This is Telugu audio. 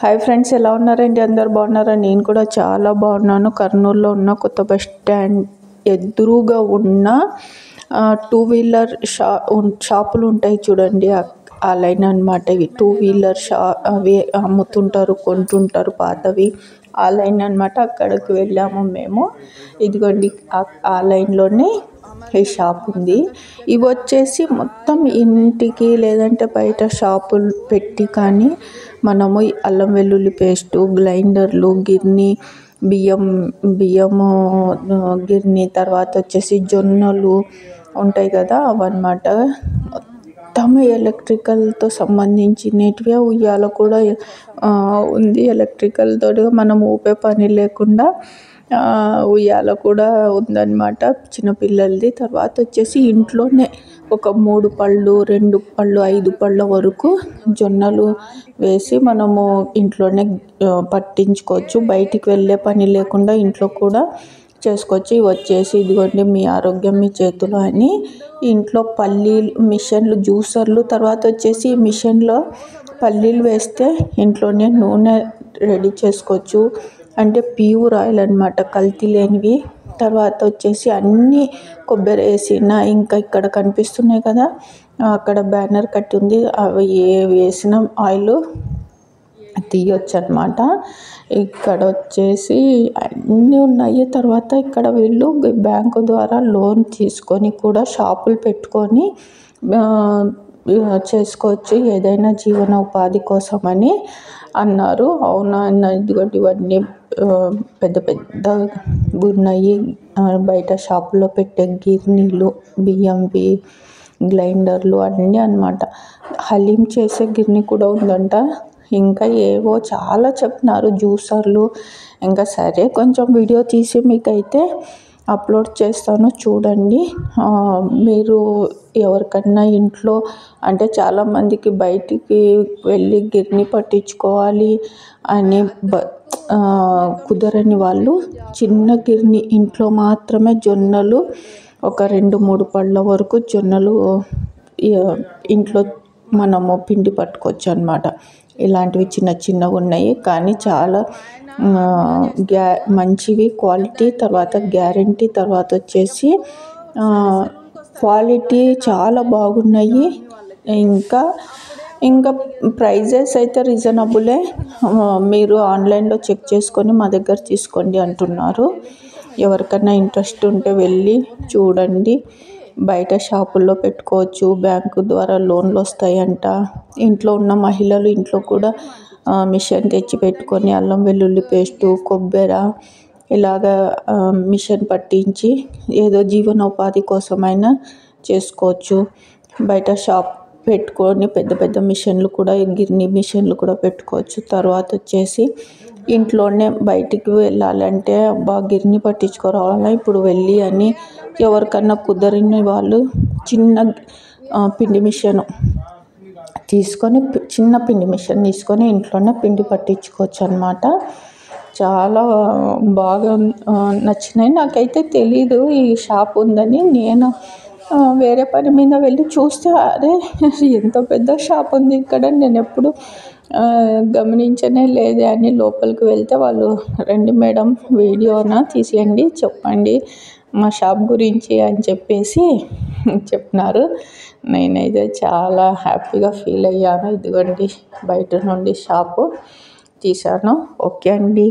హాయ్ ఫ్రెండ్స్, ఎలా ఉన్నారండి? అందరు బాగున్నారా? నేను కూడా చాలా బాగున్నాను. కర్నూలులో ఉన్న కొత్త బస్ స్టాండ్ ఎదురుగా ఉన్న టూ వీలర్ షాపులు ఉంటాయి చూడండి, ఆ లైన్ అనమాట. ఇవి టూ వీలర్ అవి అమ్ముతుంటారు, కొంటుంటారు పాతవి. ఆ లైన్ అనమాట. అక్కడికి వెళ్ళాము మేము. ఇదిగోండి ఆ లైన్లోనే ఈ షాప్ ఉంది. ఇవి వచ్చేసి మొత్తం ఇంటికి లేదంటే బయట షాపులు పెట్టి కానీ మనము అల్లం వెల్లుల్లి పేస్టు, గ్రైండర్లు, గిర్నీ, బియ్యము గిర్నీ, తర్వాత వచ్చేసి జొన్నలు ఉంటాయి కదా, అవన్నమాట. మొత్తం ఎలక్ట్రికల్తో సంబంధించినటివే. ఉయ్యాల కూడా ఉంది ఎలక్ట్రికల్తో, మనం ఊపే పని లేకుండా ఉయ్యాల కూడా ఉందన్నమాట చిన్నపిల్లలది. తర్వాత వచ్చేసి ఇంట్లోనే ఒక 3 పళ్ళు, 2 పళ్ళు, 5 పళ్ళ వరకు జొన్నలు వేసి మనము ఇంట్లోనే పట్టించుకోవచ్చు. బయటికి వెళ్ళే పని లేకుండా ఇంట్లో కూడా చేసుకోవచ్చు. ఇవి వచ్చేసి ఇదిగోండి, మీ ఆరోగ్యం మీ చేతిలో అని ఇంట్లో పల్లీలు మిషన్లు, జ్యూసర్లు. తర్వాత వచ్చేసి మిషన్లో పల్లీలు వేస్తే ఇంట్లోనే నూనె రెడీ చేసుకోవచ్చు. అంటే ప్యూర్ ఆయిల్ అనమాట, కల్తీ లేనివి. తర్వాత వచ్చేసి అన్నీ కొబ్బరి వేసిన, ఇంకా ఇక్కడ కనిపిస్తున్నాయి కదా, అక్కడ బ్యానర్ కట్టి ఉంది, అవి ఏ వేసిన ఆయిల్ తీయొచ్చు అనమాట. ఇక్కడ వచ్చేసి అన్నీ ఉన్నాయి. తర్వాత ఇక్కడ వీళ్ళు బ్యాంకు ద్వారా లోన్ తీసుకొని కూడా షాపులు పెట్టుకొని చేసుకోవచ్చు, ఏదైనా జీవన ఉపాధి కోసమని అన్నారు. అవునా అన్న. ఇదిగోండి, ఇవన్నీ పెద్ద పెద్ద ఉన్నాయి. బయట షాపులో పెట్టే గిర్నీలు, బియ్యంవి, గ్రైండర్లు అన్నీ అనమాట. హలీం చేసే గిర్నీ కూడా ఉందంట. ఇంకా ఏవో చాలా చెప్పినారు, జ్యూసర్లు. ఇంకా సరే, కొంచెం వీడియో తీసి మీకైతే అప్లోడ్ చేస్తాను, చూడండి. మీరు ఎవరికన్నా ఇంట్లో అంటే చాలామందికి బయటికి వెళ్ళి గిర్నీ పట్టించుకోవాలి అని కుదరని వాళ్ళు చిన్న గిర్నీ ఇంట్లో మాత్రమే జొన్నలు ఒక 2-3 పళ్ళ వరకు జొన్నలు ఇంట్లో మనము పిండి పట్టుకోవచ్చు అనమాట. ఇలాంటివి చిన్న చిన్నవి ఉన్నాయి కానీ చాలా మంచివి, క్వాలిటీ, తర్వాత గ్యారంటీ, తర్వాత వచ్చేసి క్వాలిటీ చాలా బాగున్నాయి. ఇంకా ప్రైజెస్ అయితే రీజనబులే. మీరు ఆన్లైన్లో చెక్ చేసుకొని మా దగ్గర తీసుకోండి అంటున్నారు. ఎవరికైనా ఇంట్రెస్ట్ ఉంటే వెళ్ళి చూడండి. బయట షాపుల్లో పెట్టుకోవచ్చు, బ్యాంకు ద్వారా లోన్లు వస్తాయంట. ఇంట్లో ఉన్న మహిళలు ఇంట్లో కూడా మిషన్ తెచ్చి పెట్టుకొని అల్లం వెల్లుల్లి పేస్టు, కొబ్బరి ఇలాగా మిషన్ పట్టించి ఏదో జీవనోపాధి కోసమైనా చేసుకోవచ్చు. బయట షాప్ పెట్టుకొని పెద్ద పెద్ద మిషన్లు కూడా, గిర్నీ మిషన్లు కూడా పెట్టుకోవచ్చు. తర్వాత వచ్చేసి ఇంట్లోనే బయటికి వెళ్ళాలంటే గిర్నీ పట్టించుకోరావాలా ఇప్పుడు వెళ్ళి అని ఎవరికన్నా కుదరని వాళ్ళు చిన్న పిండి మిషన్ తీసుకొని ఇంట్లోనే పిండి పట్టించుకోవచ్చు అనమాట. చాలా బాగా నచ్చినాయి. నాకైతే తెలీదు ఈ షాప్ ఉందని. నేను వేరే పని మీద వెళ్ళి చూస్తే అరే ఎంత పెద్ద షాప్ ఉంది ఇక్కడ, నేను ఎప్పుడు గమనించనే లేదే అని లోపలికి వెళ్తే వాళ్ళు, రండి మేడం వీడియోనా తీసేయండి, చెప్పండి మా షాప్ గురించి అని చెప్పేసి చెప్పినారు. నేనైతే చాలా హ్యాపీగా ఫీల్ అయ్యాను. ఇదిగోండి, బయట నుండి షాపు తీశాను. ఓకే అండి.